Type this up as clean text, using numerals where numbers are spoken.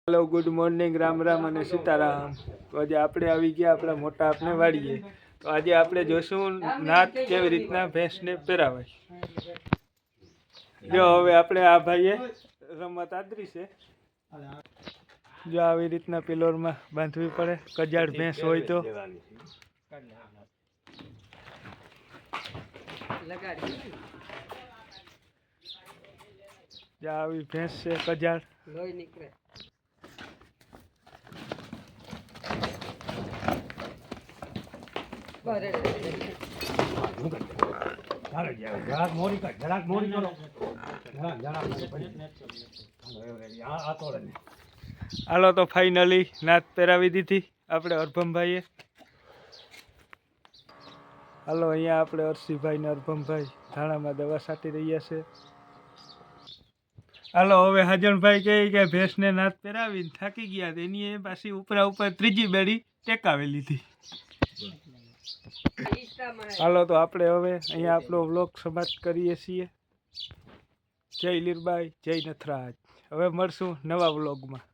Hello good morning Ram Ram અને સીતારામ। તો આજે આપણે આવી ગયા આપણા મોટા આપને વાડીએ। તો આજે આપણે જોશું નાત કેવી રીતના ભેંસને પહેરાવાય। જો હવે આપણે આ ભાઈએ રમત આદરી છે। જો આવી રીતના પિલોરમાં બાંધવી પડે, કજાડ ભેંસ હોય તો। જો આવી ભેંસ છે કજાડ લોહી નીકળે। હાલો તો ફાઇનલી નાત પહેરાવી દીધી આપણે અરભમભાઈએ। હાલો અહીંયા આપણે અરસીભાઈ ને અરભમભાઈ ધાણામાં દવા છાંટી રહ્યા છે। હાલો હવે હાજણભાઈ કહે કે ભેંસને નાત પહેરાવીને થાકી ગયા એની પાછી ઉપરા ઉપર ત્રીજી બેડી ટેકાવી લીધી। હાલો તો આપણે હવે અહીંયા આપણો વ્લોગ સમાપ્ત કરીએ છીએ। જય લીરબાઈ, જય નથરાજ। હવે મળશું નવા વ્લોગમાં।